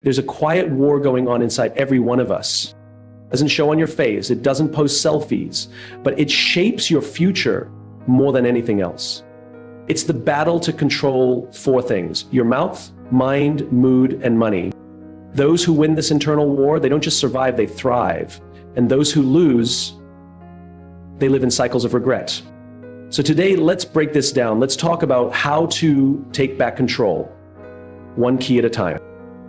There's a quiet war going on inside every one of us. It doesn't show on your face, it doesn't post selfies, but it shapes your future more than anything else. It's the battle to control four things: your mouth, mind, mood, and money. Those who win this internal war, they don't just survive, they thrive. And those who lose, they live in cycles of regret. So today, let's break this down. Let's talk about how to take back control, one key at a time.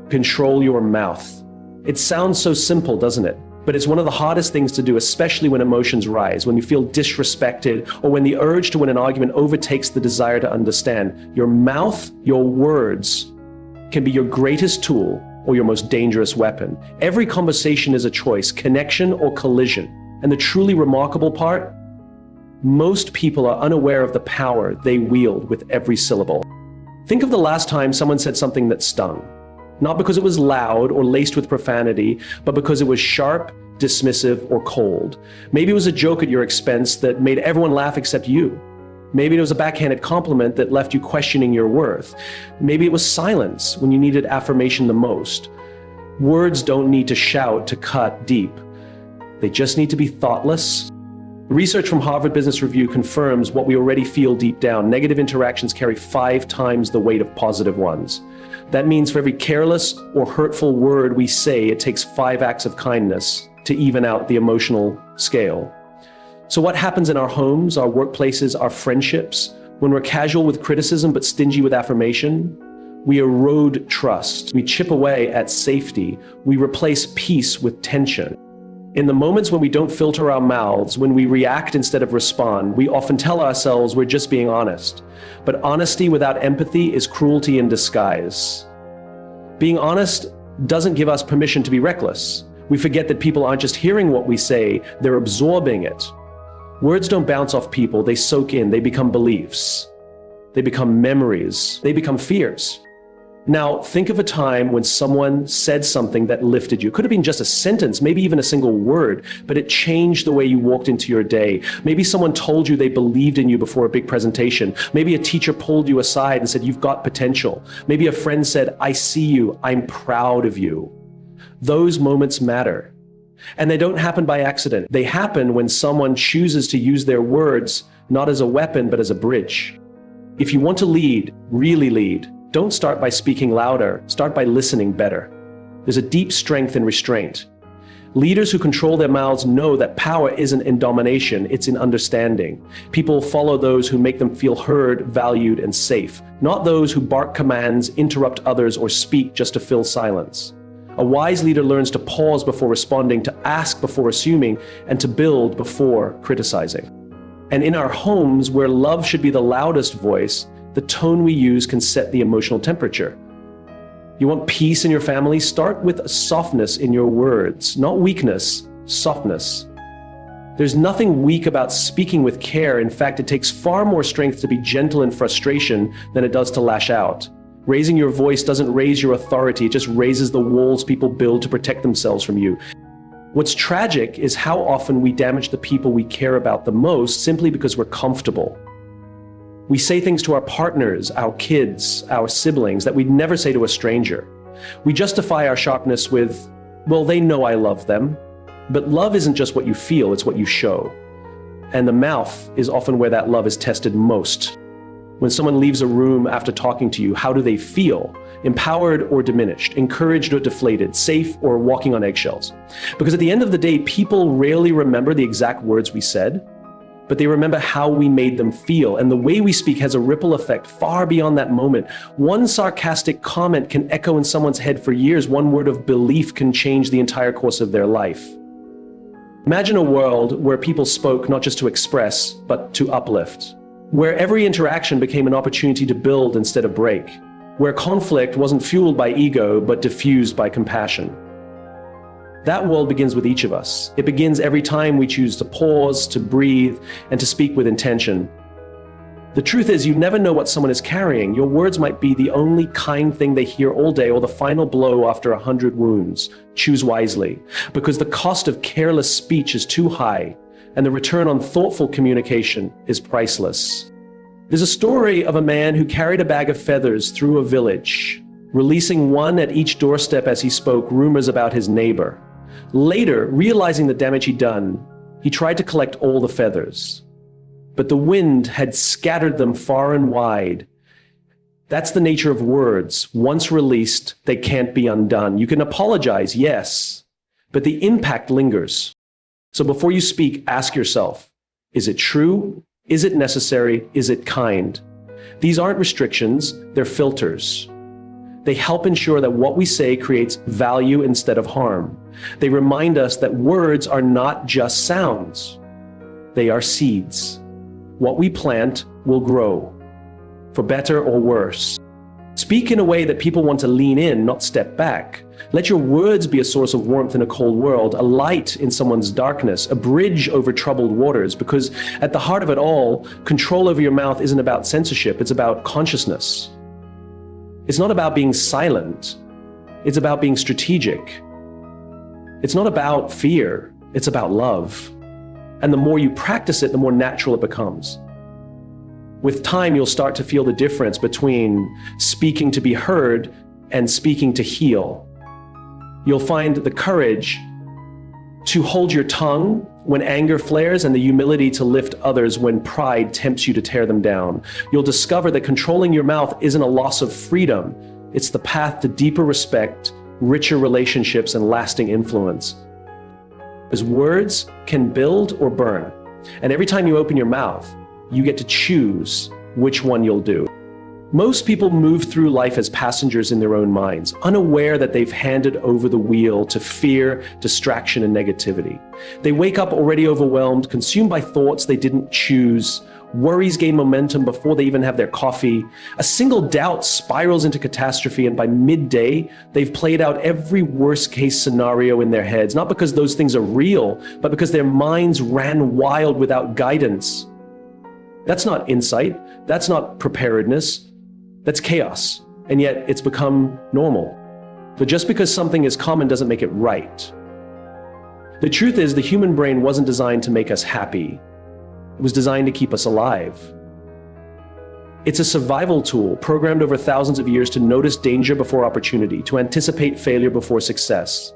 Control your mouth. It sounds so simple, doesn't it? But it's one of the hardest things to do, especially when emotions rise, when you feel disrespected, or when the urge to win an argument overtakes the desire to understand. Your mouth, your words, can be your greatest tool or your most dangerous weapon. Every conversation is a choice, connection or collision. And the truly remarkable part, most people are unaware of the power they wield with every syllable. Think of the last time someone said something that stung. Not because it was loud or laced with profanity, but because it was sharp, dismissive, or cold. Maybe it was a joke at your expense that made everyone laugh except you. Maybe it was a backhanded compliment that left you questioning your worth. Maybe it was silence when you needed affirmation the most. Words don't need to shout to cut deep. They just need to be thoughtless. Research from Harvard Business Review confirms what we already feel deep down. Negative interactions carry 5 times the weight of positive ones. That means for every careless or hurtful word we say, it takes 5 acts of kindness to even out the emotional scale. So what happens in our homes, our workplaces, our friendships, when we're casual with criticism but stingy with affirmation? We erode trust. We chip away at safety. We replace peace with tension. In the moments when we don't filter our mouths, when we react instead of respond, we often tell ourselves we're just being honest. But honesty without empathy is cruelty in disguise. Being honest doesn't give us permission to be reckless. We forget that people aren't just hearing what we say, they're absorbing it. Words don't bounce off people, they soak in, they become beliefs. They become memories, they become fears. Now, think of a time when someone said something that lifted you. Could have been just a sentence, maybe even a single word, but it changed the way you walked into your day. Maybe someone told you they believed in you before a big presentation. Maybe a teacher pulled you aside and said, "You've got potential." Maybe a friend said, "I see you, I'm proud of you." Those moments matter. And they don't happen by accident. They happen when someone chooses to use their words not as a weapon, but as a bridge. If you want to lead, really lead, don't start by speaking louder, start by listening better. There's a deep strength in restraint. Leaders who control their mouths know that power isn't in domination, it's in understanding. People follow those who make them feel heard, valued, and safe, not those who bark commands, interrupt others, or speak just to fill silence. A wise leader learns to pause before responding, to ask before assuming, and to build before criticizing. And in our homes, where love should be the loudest voice, the tone we use can set the emotional temperature. You want peace in your family? Start with softness in your words, not weakness, softness. There's nothing weak about speaking with care. In fact, it takes far more strength to be gentle in frustration than it does to lash out. Raising your voice doesn't raise your authority, it just raises the walls people build to protect themselves from you. What's tragic is how often we damage the people we care about the most simply because we're comfortable. We say things to our partners, our kids, our siblings that we'd never say to a stranger. We justify our sharpness with, well, they know I love them. But love isn't just what you feel, it's what you show. And the mouth is often where that love is tested most. When someone leaves a room after talking to you, how do they feel? Empowered or diminished, encouraged or deflated, safe or walking on eggshells? Because at the end of the day, people rarely remember the exact words we said, but they remember how we made them feel. And the way we speak has a ripple effect far beyond that moment. One sarcastic comment can echo in someone's head for years. One word of belief can change the entire course of their life. Imagine a world where people spoke not just to express, but to uplift. Where every interaction became an opportunity to build instead of break. Where conflict wasn't fueled by ego, but diffused by compassion. That world begins with each of us. It begins every time we choose to pause, to breathe, and to speak with intention. The truth is, you never know what someone is carrying. Your words might be the only kind thing they hear all day, or the final blow after 100 wounds. Choose wisely, because the cost of careless speech is too high, and the return on thoughtful communication is priceless. There's a story of a man who carried a bag of feathers through a village. releasing one at each doorstep as he spoke rumors about his neighbor. Later, realizing the damage he'd done, he tried to collect all the feathers. But the wind had scattered them far and wide. That's the nature of words. Once released, they can't be undone. You can apologize, yes, but the impact lingers. So before you speak, ask yourself, is it true? Is it necessary? Is it kind? These aren't restrictions, they're filters. They help ensure that what we say creates value instead of harm. They remind us that words are not just sounds. They are seeds. What we plant will grow, for better or worse. Speak in a way that people want to lean in, not step back. Let your words be a source of warmth in a cold world, a light in someone's darkness, a bridge over troubled waters, because at the heart of it all, control over your mouth isn't about censorship, it's about consciousness. It's not about being silent, it's about being strategic. It's not about fear, it's about love. And the more you practice it, the more natural it becomes. With time, you'll start to feel the difference between speaking to be heard and speaking to heal. You'll find the courage to hold your tongue when anger flares and the humility to lift others when pride tempts you to tear them down. You'll discover that controlling your mouth isn't a loss of freedom. It's the path to deeper respect, richer relationships, and lasting influence. Because words can build or burn. And every time you open your mouth, you get to choose which one you'll do. Most people move through life as passengers in their own minds, unaware that they've handed over the wheel to fear, distraction, and negativity. They wake up already overwhelmed, consumed by thoughts they didn't choose. Worries gain momentum before they even have their coffee. A single doubt spirals into catastrophe, and by midday, they've played out every worst-case scenario in their heads, not because those things are real, but because their minds ran wild without guidance. That's not insight. That's not preparedness. That's chaos. And yet it's become normal. But just because something is common doesn't make it right. The truth is, the human brain wasn't designed to make us happy. It was designed to keep us alive. It's a survival tool programmed over thousands of years to notice danger before opportunity, to anticipate failure before success.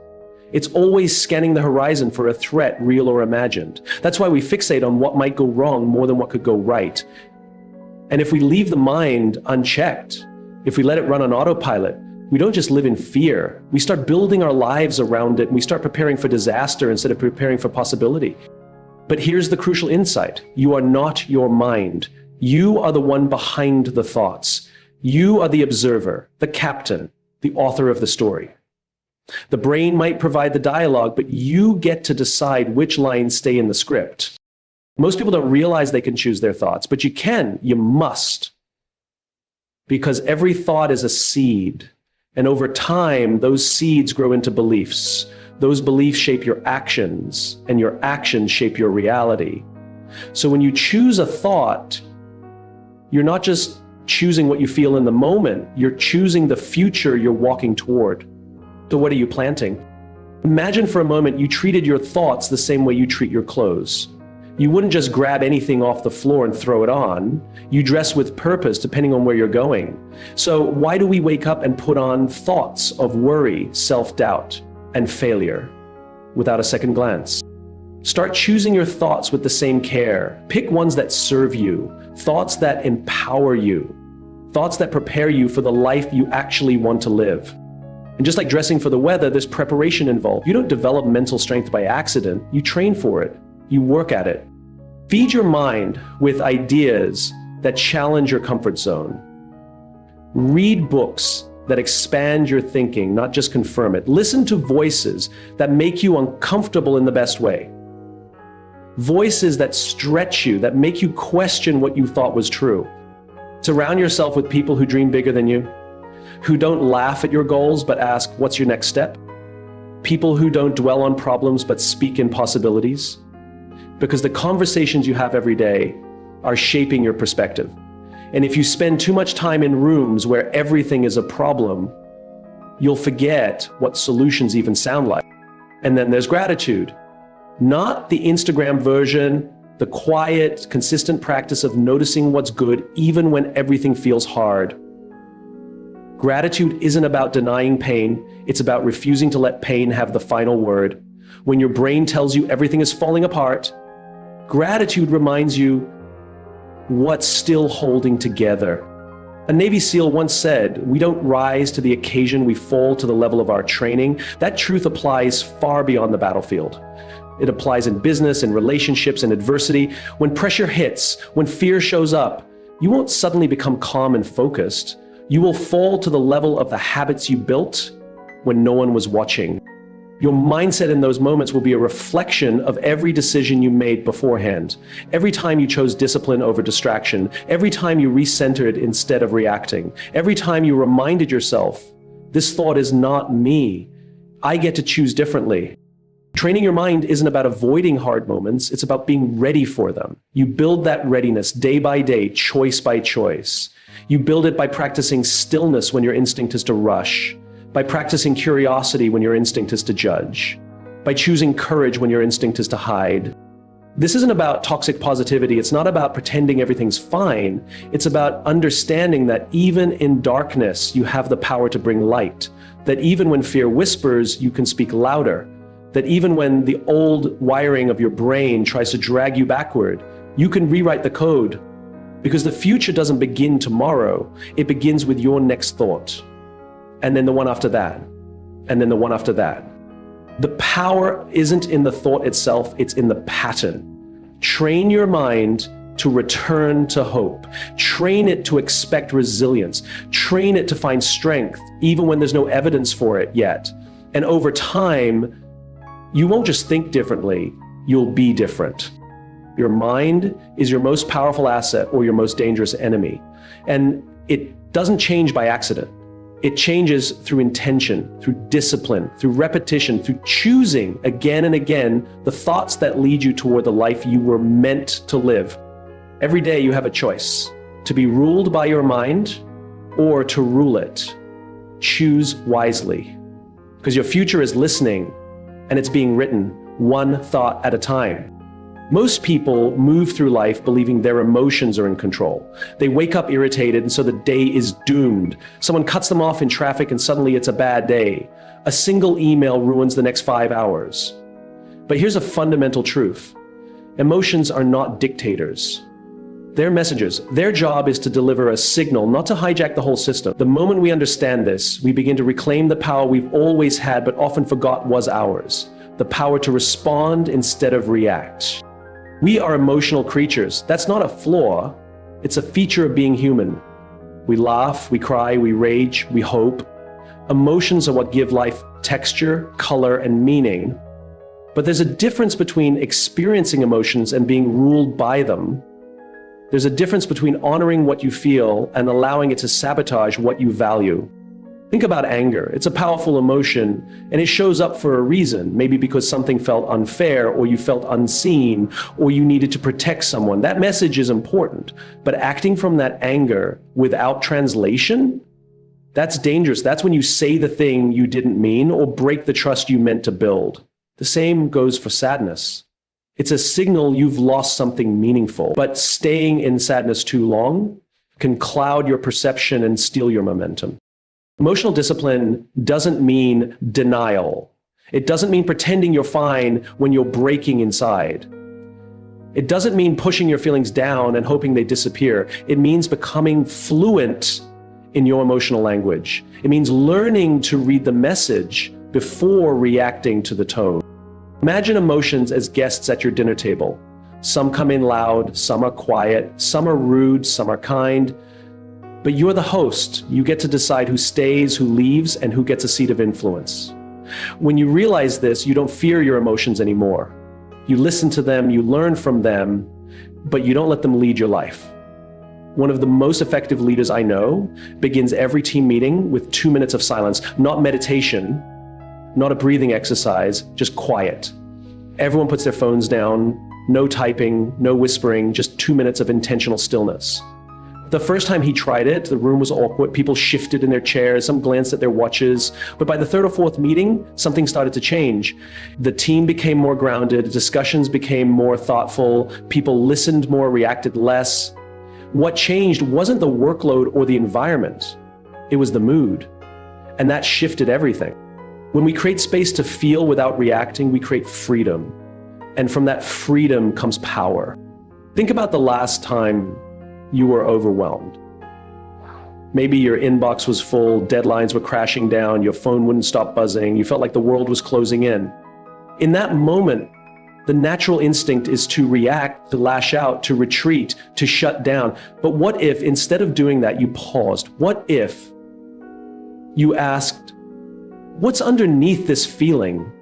It's always scanning the horizon for a threat, real or imagined. That's why we fixate on what might go wrong more than what could go right. And if we leave the mind unchecked, if we let it run on autopilot, we don't just live in fear. We start building our lives around it, and we start preparing for disaster instead of preparing for possibility. But here's the crucial insight. You are not your mind. You are the one behind the thoughts. You are the observer, the captain, the author of the story. The brain might provide the dialogue, but you get to decide which lines stay in the script. Most people don't realize they can choose their thoughts, but you can, you must. Because every thought is a seed, and over time, those seeds grow into beliefs. Those beliefs shape your actions, and your actions shape your reality. So when you choose a thought, you're not just choosing what you feel in the moment, you're choosing the future you're walking toward. So what are you planting? Imagine for a moment you treated your thoughts the same way you treat your clothes. You wouldn't just grab anything off the floor and throw it on. You dress with purpose depending on where you're going. So why do we wake up and put on thoughts of worry, self-doubt, and failure without a second glance? Start choosing your thoughts with the same care. Pick ones that serve you, thoughts that empower you, thoughts that prepare you for the life you actually want to live. And just like dressing for the weather, there's preparation involved. You don't develop mental strength by accident. You train for it. You work at it. Feed your mind with ideas that challenge your comfort zone. Read books that expand your thinking, not just confirm it. Listen to voices that make you uncomfortable in the best way. Voices that stretch you, that make you question what you thought was true. Surround yourself with people who dream bigger than you, who don't laugh at your goals but ask, what's your next step? People who don't dwell on problems but speak in possibilities. Because the conversations you have every day are shaping your perspective. And if you spend too much time in rooms where everything is a problem, you'll forget what solutions even sound like. And then there's gratitude. Not the Instagram version, the quiet, consistent practice of noticing what's good even when everything feels hard. Gratitude isn't about denying pain. It's about refusing to let pain have the final word. When your brain tells you everything is falling apart, gratitude reminds you what's still holding together. A Navy SEAL once said, "We don't rise to the occasion, we fall to the level of our training." That truth applies far beyond the battlefield. It applies in business, in relationships, in adversity. When pressure hits, when fear shows up, you won't suddenly become calm and focused. You will fall to the level of the habits you built when no one was watching. Your mindset in those moments will be a reflection of every decision you made beforehand. Every time you chose discipline over distraction, every time you recentered instead of reacting, every time you reminded yourself, this thought is not me. I get to choose differently. Training your mind isn't about avoiding hard moments, it's about being ready for them. You build that readiness day by day, choice by choice. You build it by practicing stillness when your instinct is to rush, by practicing curiosity when your instinct is to judge, by choosing courage when your instinct is to hide. This isn't about toxic positivity. It's not about pretending everything's fine. It's about understanding that even in darkness, you have the power to bring light, that even when fear whispers, you can speak louder, that even when the old wiring of your brain tries to drag you backward, you can rewrite the code, because the future doesn't begin tomorrow. It begins with your next thought. And then the one after that, and then the one after that. The power isn't in the thought itself, it's in the pattern. Train your mind to return to hope. Train it to expect resilience. Train it to find strength, even when there's no evidence for it yet. And over time, you won't just think differently, you'll be different. Your mind is your most powerful asset or your most dangerous enemy. And it doesn't change by accident. It changes through intention, through discipline, through repetition, through choosing again and again the thoughts that lead you toward the life you were meant to live. Every day you have a choice to be ruled by your mind or to rule it. Choose wisely, because your future is listening and it's being written one thought at a time. Most people move through life believing their emotions are in control. They wake up irritated and so the day is doomed. Someone cuts them off in traffic and suddenly it's a bad day. A single email ruins the next 5 hours. But here's a fundamental truth. Emotions are not dictators. They're messengers. Their job is to deliver a signal, not to hijack the whole system. The moment we understand this, we begin to reclaim the power we've always had but often forgot was ours. The power to respond instead of react. We are emotional creatures. That's not a flaw. It's a feature of being human. We laugh, we cry, we rage, we hope. Emotions are what give life texture, color, and meaning. But there's a difference between experiencing emotions and being ruled by them. There's a difference between honoring what you feel and allowing it to sabotage what you value. Think about anger. It's a powerful emotion, and it shows up for a reason, maybe because something felt unfair, or you felt unseen, or you needed to protect someone. That message is important, but acting from that anger without translation, that's dangerous. That's when you say the thing you didn't mean or break the trust you meant to build. The same goes for sadness. It's a signal you've lost something meaningful, but staying in sadness too long can cloud your perception and steal your momentum. Emotional discipline doesn't mean denial. It doesn't mean pretending you're fine when you're breaking inside. It doesn't mean pushing your feelings down and hoping they disappear. It means becoming fluent in your emotional language. It means learning to read the message before reacting to the tone. Imagine emotions as guests at your dinner table. Some come in loud, some are quiet, some are rude, some are kind. But you're the host. You get to decide who stays, who leaves, and who gets a seat of influence. When you realize this, you don't fear your emotions anymore. You listen to them, you learn from them, but you don't let them lead your life. One of the most effective leaders I know begins every team meeting with 2 minutes of silence, not meditation, not a breathing exercise, just quiet. Everyone puts their phones down, no typing, no whispering, just 2 minutes of intentional stillness. The first time he tried it, the room was awkward. People shifted in their chairs, some glanced at their watches. But by the third or fourth meeting, something started to change. The team became more grounded, discussions became more thoughtful, people listened more, reacted less. What changed wasn't the workload or the environment. it was the mood. And that shifted everything. When we create space to feel without reacting, we create freedom. And from that freedom comes power. Think about the last time you were overwhelmed. Maybe your inbox was full, deadlines were crashing down, your phone wouldn't stop buzzing, you felt like the world was closing in. In that moment, the natural instinct is to react, to lash out, to retreat, to shut down. But what if, instead of doing that, you paused? What if you asked, what's underneath this feeling?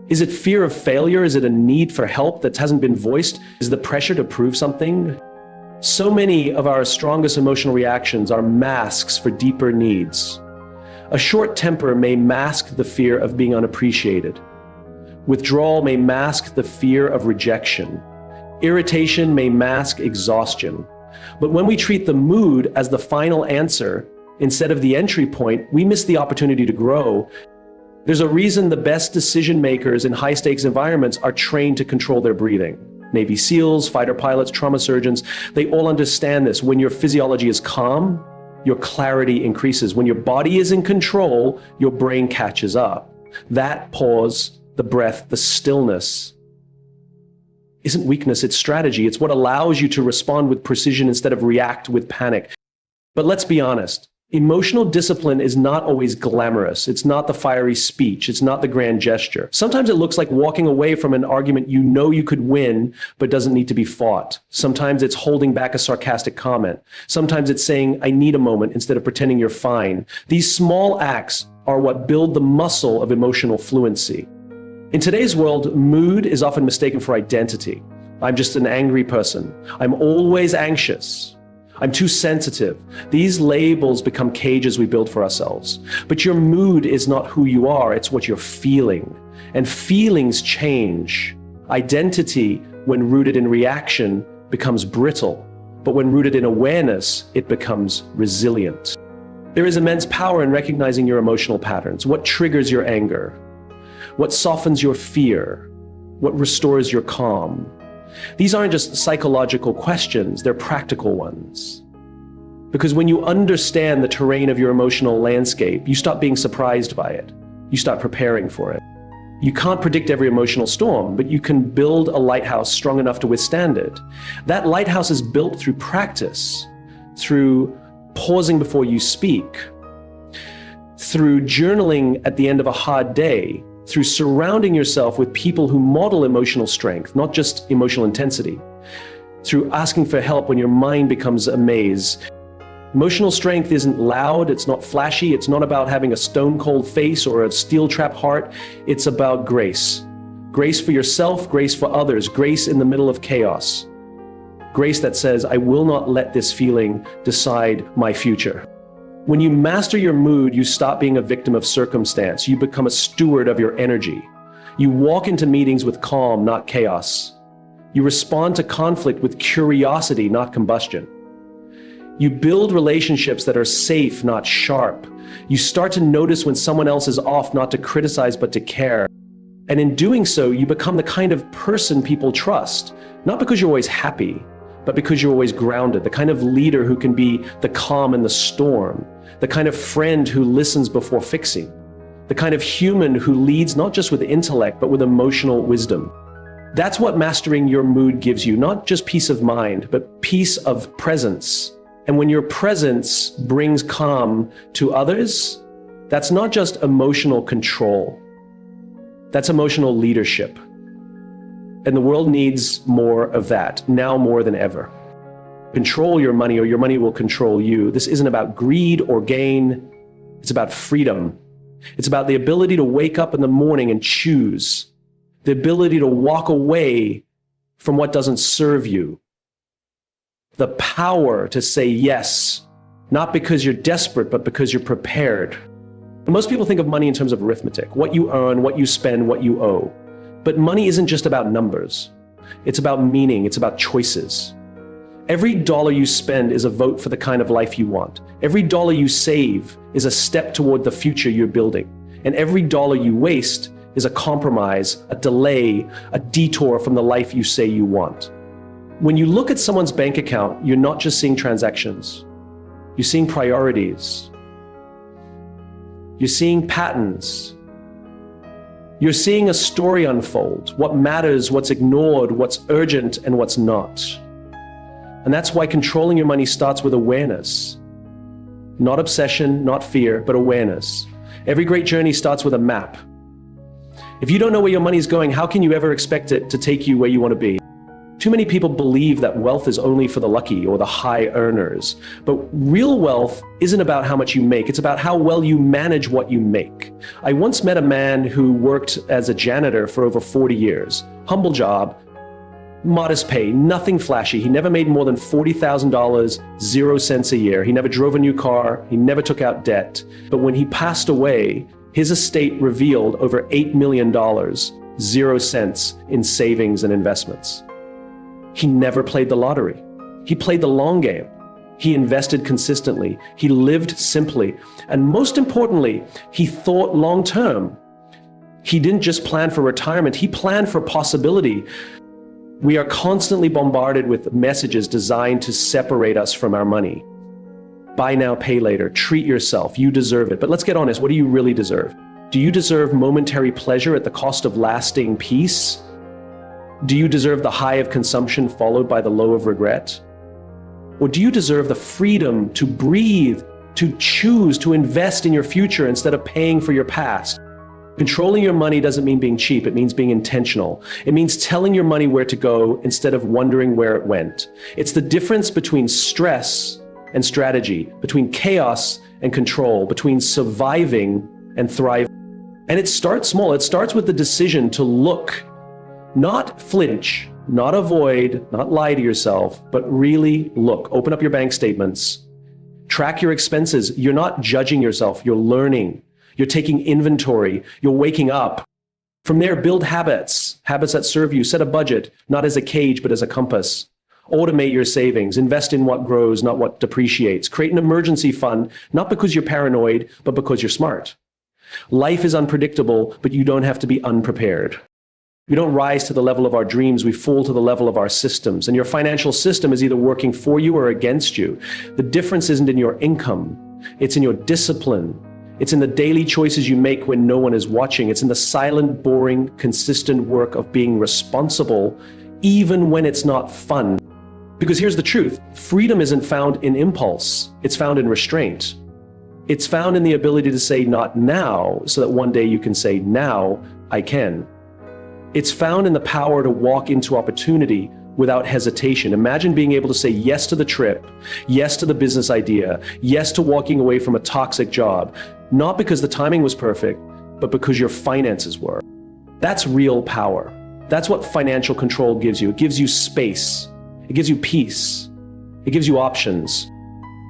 Is it fear of failure? Is it a need for help that hasn't been voiced? Is the pressure to prove something? So many of our strongest emotional reactions are masks for deeper needs. A short temper may mask the fear of being unappreciated. Withdrawal may mask the fear of rejection. Irritation may mask exhaustion. But when we treat the mood as the final answer instead of the entry point, we miss the opportunity to grow. There's a reason the best decision makers in high-stakes environments are trained to control their breathing. Navy SEALs, fighter pilots, trauma surgeons, they all understand this. When your physiology is calm, your clarity increases. When your body is in control, your brain catches up. That pause, the breath, the stillness isn't weakness, it's strategy. It's what allows you to respond with precision instead of react with panic. But let's be honest. Emotional discipline is not always glamorous. It's not the fiery speech. It's not the grand gesture. Sometimes it looks like walking away from an argument you know you could win, but doesn't need to be fought. Sometimes it's holding back a sarcastic comment. Sometimes it's saying, I need a moment, instead of pretending you're fine. These small acts are what build the muscle of emotional fluency. In today's world, mood is often mistaken for identity. I'm just an angry person. I'm always anxious. I'm too sensitive. These labels become cages we build for ourselves. But your mood is not who you are, it's what you're feeling. And feelings change. Identity, when rooted in reaction, becomes brittle. But when rooted in awareness, it becomes resilient. There is immense power in recognizing your emotional patterns. What triggers your anger? What softens your fear? What restores your calm? These aren't just psychological questions, they're practical ones. Because when you understand the terrain of your emotional landscape, you stop being surprised by it. You start preparing for it. You can't predict every emotional storm, but you can build a lighthouse strong enough to withstand it. That lighthouse is built through practice, through pausing before you speak, through journaling at the end of a hard day, through surrounding yourself with people who model emotional strength, not just emotional intensity, through asking for help when your mind becomes a maze. Emotional strength isn't loud, it's not flashy, it's not about having a stone-cold face or a steel-trap heart. It's about grace. Grace for yourself, grace for others, grace in the middle of chaos. Grace that says, I will not let this feeling decide my future. When you master your mood, you stop being a victim of circumstance. You become a steward of your energy. You walk into meetings with calm, not chaos. You respond to conflict with curiosity, not combustion. You build relationships that are safe, not sharp. You start to notice when someone else is off, not to criticize, but to care. And in doing so, you become the kind of person people trust, not because you're always happy, but because you're always grounded, the kind of leader who can be the calm in the storm, the kind of friend who listens before fixing, the kind of human who leads not just with intellect, but with emotional wisdom. That's what mastering your mood gives you, not just peace of mind, but peace of presence. And when your presence brings calm to others, that's not just emotional control, that's emotional leadership. And the world needs more of that, now more than ever. Control your money or your money will control you. This isn't about greed or gain. It's about freedom. It's about the ability to wake up in the morning and choose. The ability to walk away from what doesn't serve you. The power to say yes, not because you're desperate, but because you're prepared. Most people think of money in terms of arithmetic, what you earn, what you spend, what you owe. But money isn't just about numbers. It's about meaning, it's about choices. Every dollar you spend is a vote for the kind of life you want. Every dollar you save is a step toward the future you're building. And every dollar you waste is a compromise, a delay, a detour from the life you say you want. When you look at someone's bank account, you're not just seeing transactions. You're seeing priorities. You're seeing patterns. You're seeing a story unfold, what matters, what's ignored, what's urgent, and what's not. And that's why controlling your money starts with awareness. Not obsession, not fear, but awareness. Every great journey starts with a map. If you don't know where your money's going, how can you ever expect it to take you where you want to be? Too many people believe that wealth is only for the lucky or the high earners. But real wealth isn't about how much you make. It's about how well you manage what you make. I once met a man who worked as a janitor for over 40 years. Humble job, modest pay, nothing flashy. He never made more than $40,000, 0 cents a year. He never drove a new car. He never took out debt. But when he passed away, his estate revealed over $8 million, 0 cents in savings and investments. He never played the lottery. He played the long game. He invested consistently. He lived simply. And most importantly, he thought long term. He didn't just plan for retirement, he planned for possibility. We are constantly bombarded with messages designed to separate us from our money. Buy now, pay later. Treat yourself. You deserve it. But let's get honest. What do you really deserve? Do you deserve momentary pleasure at the cost of lasting peace? Do you deserve the high of consumption followed by the low of regret? Or do you deserve the freedom to breathe, to choose, to invest in your future instead of paying for your past? Controlling your money doesn't mean being cheap. It means being intentional. It means telling your money where to go instead of wondering where it went. It's the difference between stress and strategy, between chaos and control, between surviving and thriving. And it starts small. It starts with the decision to look, not flinch, not avoid, not lie to yourself, but really look. Open up your bank statements. Track your expenses. You're not judging yourself. You're learning. You're taking inventory. You're waking up. From there, build habits that serve you. Set a budget, not as a cage, but as a compass. Automate your savings. Invest in what grows, not what depreciates. Create an emergency fund, not because you're paranoid, but because you're smart. Life is unpredictable, but you don't have to be unprepared. We don't rise to the level of our dreams, we fall to the level of our systems. And your financial system is either working for you or against you. The difference isn't in your income, it's in your discipline. It's in the daily choices you make when no one is watching. It's in the silent, boring, consistent work of being responsible, even when it's not fun. Because here's the truth, freedom isn't found in impulse, it's found in restraint. It's found in the ability to say not now, so that one day you can say now I can. It's found in the power to walk into opportunity without hesitation. Imagine being able to say yes to the trip, yes to the business idea, yes to walking away from a toxic job, not because the timing was perfect, but because your finances were. That's real power. That's what financial control gives you. It gives you space. It gives you peace. It gives you options.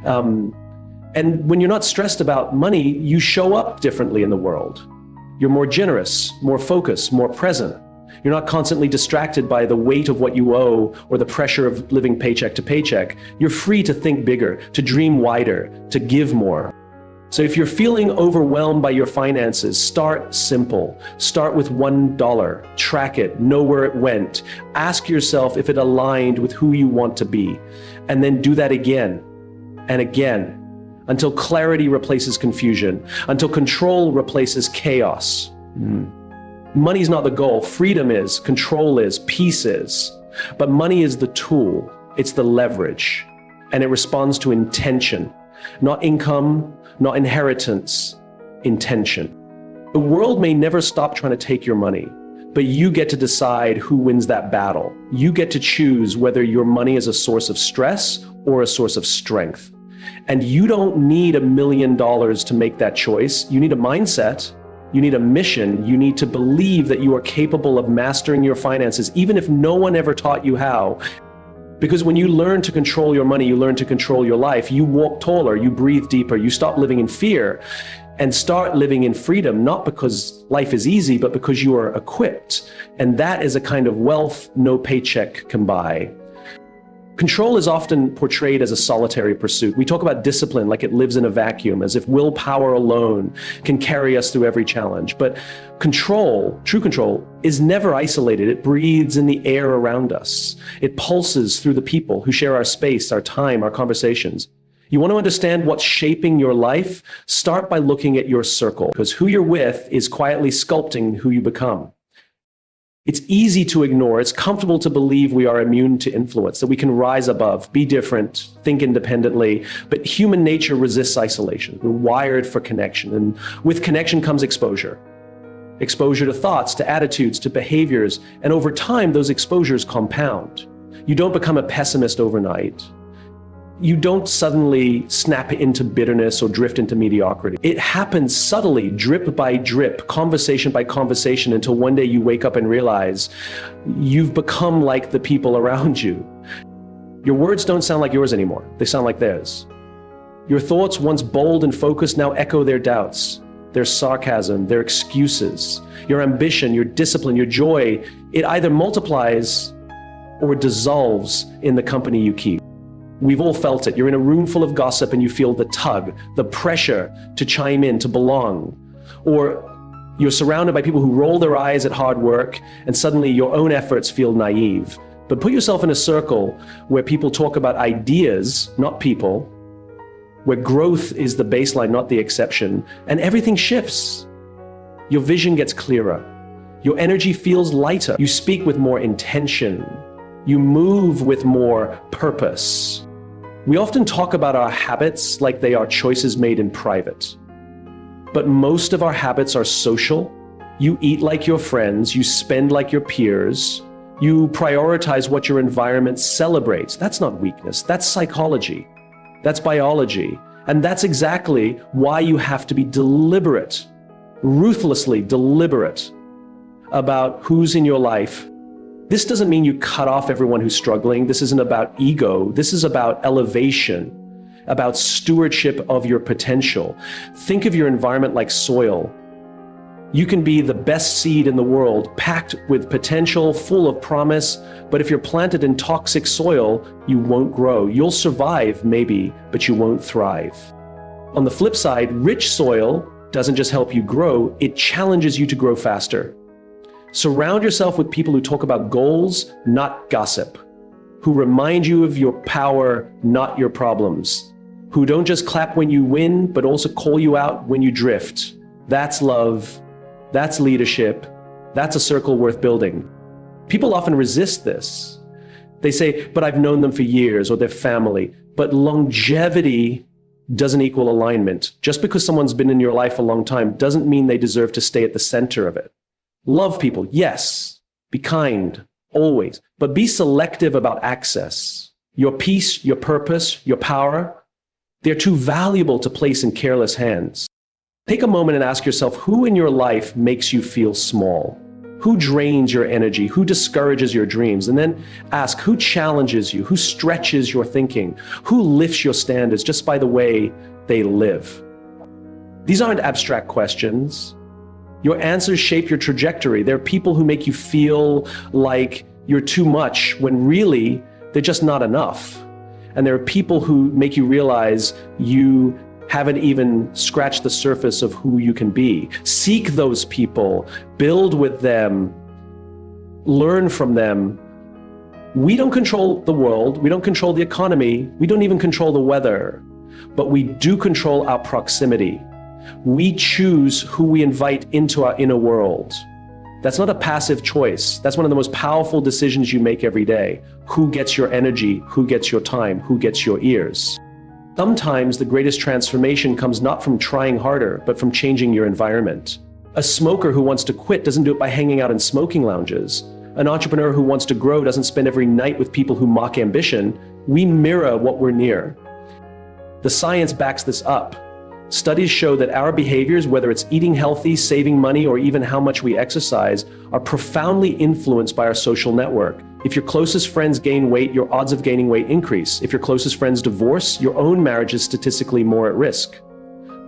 And when you're not stressed about money, you show up differently in the world. You're more generous, more focused, more present. You're not constantly distracted by the weight of what you owe or the pressure of living paycheck to paycheck. You're free to think bigger, to dream wider, to give more. So if you're feeling overwhelmed by your finances, start simple. Start with $1. Track it, know where it went. Ask yourself if it aligned with who you want to be. And then do that again and again until clarity replaces confusion, until control replaces chaos. Money's not the goal. Freedom is, control is, peace is. But money is the tool. It's the leverage. And it responds to intention. Not income, not inheritance, intention. The world may never stop trying to take your money, but you get to decide who wins that battle. You get to choose whether your money is a source of stress or a source of strength. And you don't need $1 million to make that choice. You need a mindset. You need a mission. You need to believe that you are capable of mastering your finances, even if no one ever taught you how. Because when you learn to control your money, you learn to control your life. You walk taller, you breathe deeper, you stop living in fear and start living in freedom, not because life is easy, but because you are equipped. And that is a kind of wealth no paycheck can buy. Control is often portrayed as a solitary pursuit. We talk about discipline like it lives in a vacuum, as if willpower alone can carry us through every challenge. But control, true control, is never isolated. It breathes in the air around us. It pulses through the people who share our space, our time, our conversations. You want to understand what's shaping your life? Start by looking at your circle, because who you're with is quietly sculpting who you become. It's easy to ignore. It's comfortable to believe we are immune to influence, that we can rise above, be different, think independently. But human nature resists isolation. We're wired for connection. And with connection comes exposure. Exposure to thoughts, to attitudes, to behaviors. And over time, those exposures compound. You don't become a pessimist overnight. You don't suddenly snap into bitterness or drift into mediocrity. It happens subtly, drip by drip, conversation by conversation, until one day you wake up and realize you've become like the people around you. Your words don't sound like yours anymore. They sound like theirs. Your thoughts, once bold and focused, now echo their doubts, their sarcasm, their excuses. Your ambition, your discipline, your joy, it either multiplies or dissolves in the company you keep. We've all felt it. You're in a room full of gossip and you feel the tug, the pressure to chime in, to belong. Or you're surrounded by people who roll their eyes at hard work and suddenly your own efforts feel naive. But put yourself in a circle where people talk about ideas, not people, where growth is the baseline, not the exception, and everything shifts. Your vision gets clearer. Your energy feels lighter. You speak with more intention. You move with more purpose. We often talk about our habits like they are choices made in private. But most of our habits are social. You eat like your friends, you spend like your peers, you prioritize what your environment celebrates. That's not weakness, that's psychology, that's biology. And that's exactly why you have to be deliberate, ruthlessly deliberate about who's in your life. This doesn't mean you cut off everyone who's struggling. This isn't about ego. This is about elevation, about stewardship of your potential. Think of your environment like soil. You can be the best seed in the world, packed with potential, full of promise, but if you're planted in toxic soil, you won't grow. You'll survive, maybe, but you won't thrive. On the flip side, rich soil doesn't just help you grow, it challenges you to grow faster. Surround yourself with people who talk about goals, not gossip, who remind you of your power, not your problems, who don't just clap when you win, but also call you out when you drift. That's love, that's leadership, that's a circle worth building. People often resist this. They say, but I've known them for years, or their family. But longevity doesn't equal alignment. Just because someone's been in your life a long time doesn't mean they deserve to stay at the center of it. Love people, yes. Be kind, always. But be selective about access. Your peace, your purpose, your power, they're too valuable to place in careless hands. Take a moment and ask yourself, who in your life makes you feel small? Who drains your energy? Who discourages your dreams? And then ask, who challenges you? Who stretches your thinking? Who lifts your standards just by the way they live? These aren't abstract questions. Your answers shape your trajectory. There are people who make you feel like you're too much when really they're just not enough. And there are people who make you realize you haven't even scratched the surface of who you can be. Seek those people, build with them, learn from them. We don't control the world, we don't control the economy, we don't even control the weather, but we do control our proximity. We choose who we invite into our inner world. That's not a passive choice. That's one of the most powerful decisions you make every day. Who gets your energy? Who gets your time? Who gets your ears? Sometimes the greatest transformation comes not from trying harder, but from changing your environment. A smoker who wants to quit doesn't do it by hanging out in smoking lounges. An entrepreneur who wants to grow doesn't spend every night with people who mock ambition. We mirror what we're near. The science backs this up. Studies show that our behaviors, whether it's eating healthy, saving money, or even how much we exercise, are profoundly influenced by our social network. If your closest friends gain weight, your odds of gaining weight increase. If your closest friends divorce, your own marriage is statistically more at risk.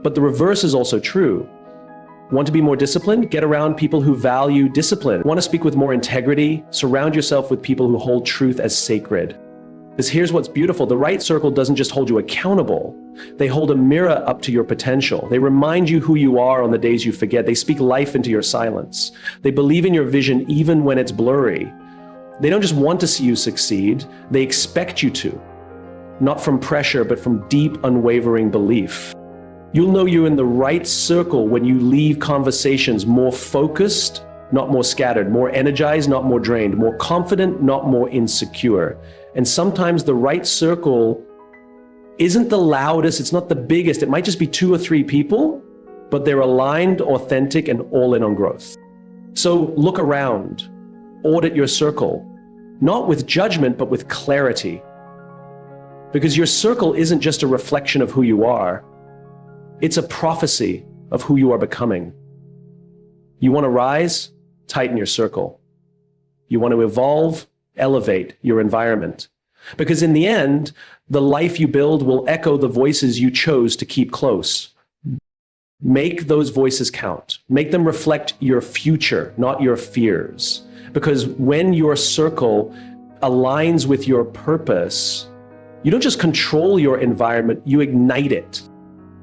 But the reverse is also true. Want to be more disciplined? Get around people who value discipline. Want to speak with more integrity? Surround yourself with people who hold truth as sacred. Because here's what's beautiful. The right circle doesn't just hold you accountable. They hold a mirror up to your potential. They remind you who you are on the days you forget. They speak life into your silence. They believe in your vision even when it's blurry. They don't just want to see you succeed. They expect you to. not from pressure, but from deep, unwavering belief. You'll know you're in the right circle when you leave conversations more focused, not more scattered, more energized, not more drained, more confident, not more insecure. And sometimes the right circle isn't the loudest, it's not the biggest, it might just be 2 or 3 people, but they're aligned, authentic, and all in on growth. So look around, audit your circle, not with judgment, but with clarity. Because your circle isn't just a reflection of who you are, it's a prophecy of who you are becoming. You want to rise? Tighten your circle. You want to evolve? Elevate your environment. Because in the end, the life you build will echo the voices you chose to keep close. Make those voices count. Make them reflect your future, not your fears. Because when your circle aligns with your purpose, you don't just control your environment, you ignite it.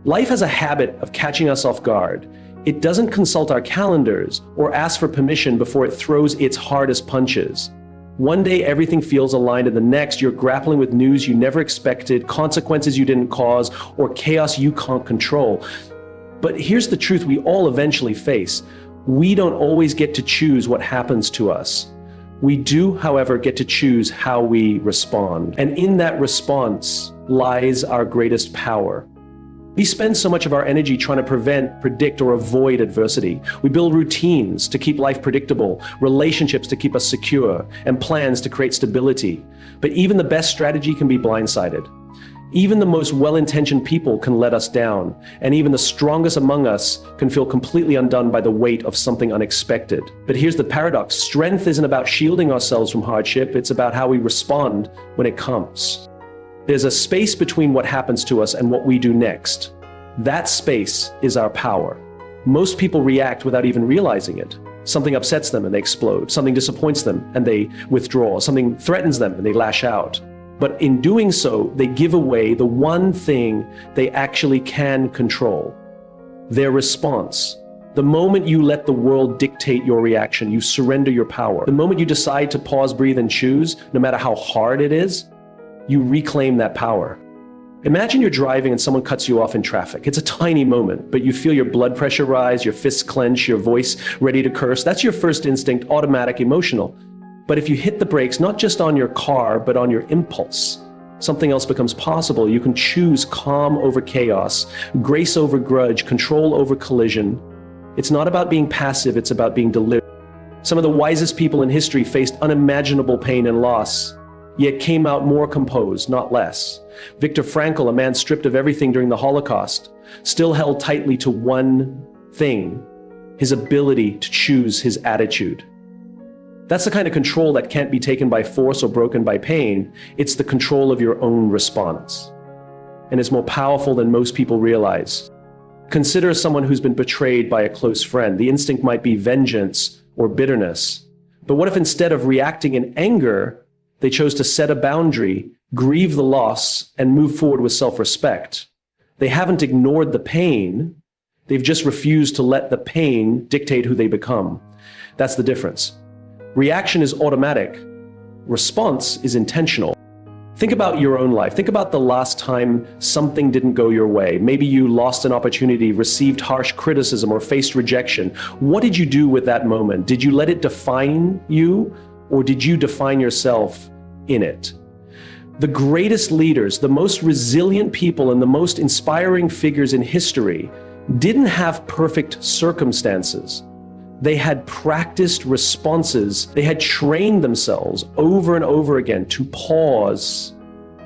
Life has a habit of catching us off guard. It doesn't consult our calendars or ask for permission before it throws its hardest punches. One day everything feels aligned, and the next you're grappling with news you never expected, consequences you didn't cause, or chaos you can't control. But here's the truth we all eventually face. We don't always get to choose what happens to us. We do, however, get to choose how we respond. And in that response lies our greatest power. We spend so much of our energy trying to prevent, predict, or avoid adversity. We build routines to keep life predictable, relationships to keep us secure, and plans to create stability. But even the best strategy can be blindsided. Even the most well-intentioned people can let us down, and even the strongest among us can feel completely undone by the weight of something unexpected. But here's the paradox. Strength isn't about shielding ourselves from hardship, it's about how we respond when it comes. There's a space between what happens to us and what we do next. That space is our power. Most people react without even realizing it. Something upsets them and they explode. Something disappoints them and they withdraw. Something threatens them and they lash out. But in doing so, they give away the one thing they actually can control: their response. The moment you let the world dictate your reaction, you surrender your power. The moment you decide to pause, breathe, and choose, no matter how hard it is, you reclaim that power. Imagine you're driving and someone cuts you off in traffic. It's a tiny moment, but you feel your blood pressure rise, your fists clench, your voice ready to curse. That's your first instinct, automatic, emotional. But if you hit the brakes, not just on your car, but on your impulse, something else becomes possible. You can choose calm over chaos, grace over grudge, control over collision. It's not about being passive, it's about being deliberate. Some of the wisest people in history faced unimaginable pain and loss, yet came out more composed, not less. Viktor Frankl, a man stripped of everything during the Holocaust, still held tightly to one thing: his ability to choose his attitude. That's the kind of control that can't be taken by force or broken by pain. It's the control of your own response. And it's more powerful than most people realize. Consider someone who's been betrayed by a close friend. The instinct might be vengeance or bitterness. But what if instead of reacting in anger, they chose to set a boundary, grieve the loss, and move forward with self-respect? They haven't ignored the pain. They've just refused to let the pain dictate who they become. That's the difference. Reaction is automatic. Response is intentional. Think about your own life. Think about the last time something didn't go your way. Maybe you lost an opportunity, received harsh criticism, or faced rejection. What did you do with that moment? Did you let it define you, or did you define yourself in it? The greatest leaders, the most resilient people, and the most inspiring figures in history didn't have perfect circumstances. They had practiced responses. They had trained themselves over and over again to pause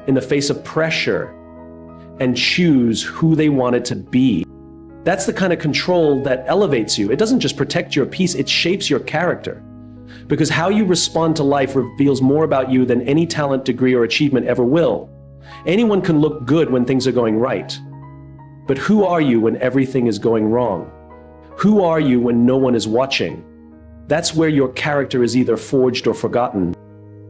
in the face of pressure and choose who they wanted to be. That's the kind of control that elevates you. It doesn't just protect your peace, it shapes your character. Because how you respond to life reveals more about you than any talent, degree, or achievement ever will. Anyone can look good when things are going right. But who are you when everything is going wrong? Who are you when no one is watching? That's where your character is either forged or forgotten.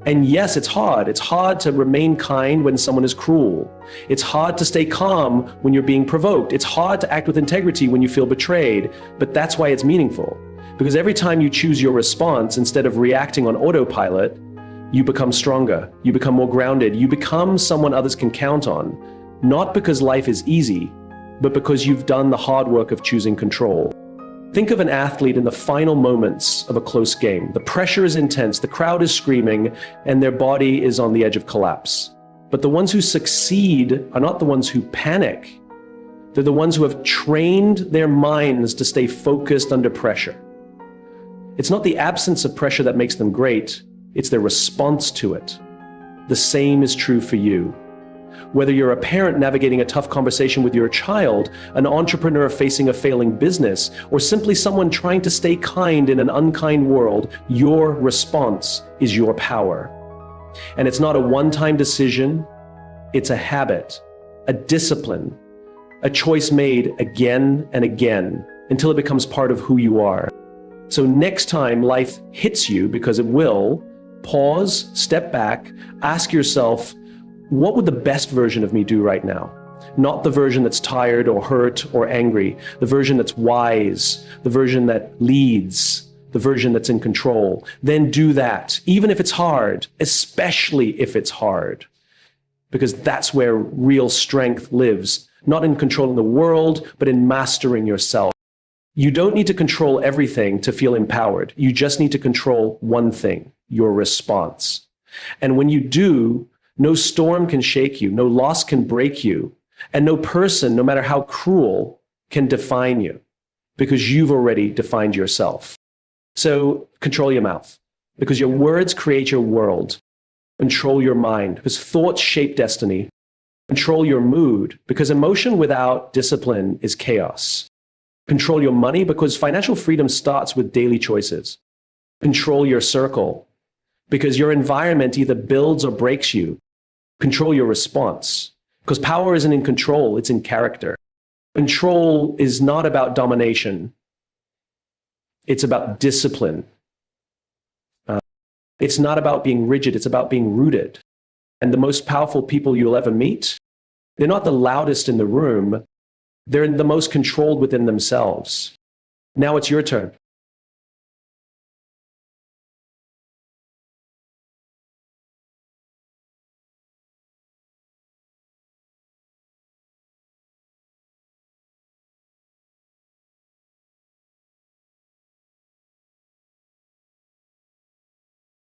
And yes, it's hard. It's hard to remain kind when someone is cruel. It's hard to stay calm when you're being provoked. It's hard to act with integrity when you feel betrayed. But that's why it's meaningful. Because every time you choose your response instead of reacting on autopilot, you become stronger, you become more grounded, you become someone others can count on, not because life is easy, but because you've done the hard work of choosing control. Think of an athlete in the final moments of a close game. The pressure is intense, the crowd is screaming, and their body is on the edge of collapse. But the ones who succeed are not the ones who panic. They're the ones who have trained their minds to stay focused under pressure. It's not the absence of pressure that makes them great, it's their response to it. The same is true for you. Whether you're a parent navigating a tough conversation with your child, an entrepreneur facing a failing business, or simply someone trying to stay kind in an unkind world, your response is your power. And it's not a one-time decision, it's a habit, a discipline, a choice made again and again until it becomes part of who you are. So next time life hits you, because it will, pause, step back, ask yourself, what would the best version of me do right now? Not the version that's tired or hurt or angry, the version that's wise, the version that leads, the version that's in control. Then do that, even if it's hard, especially if it's hard, because that's where real strength lives, not in controlling the world, but in mastering yourself. You don't need to control everything to feel empowered. You just need to control one thing, your response. And when you do, no storm can shake you, no loss can break you, and no person, no matter how cruel, can define you, because you've already defined yourself. So control your mouth, because your words create your world. Control your mind, because thoughts shape destiny. Control your mood, because emotion without discipline is chaos. Control your money, because financial freedom starts with daily choices. Control your circle, because your environment either builds or breaks you. Control your response, because power isn't in control, it's in character. Control is not about domination. It's about discipline. It's not about being rigid, it's about being rooted. And the most powerful people you'll ever meet, they're not the loudest in the room, they're the most controlled within themselves. Now it's your turn.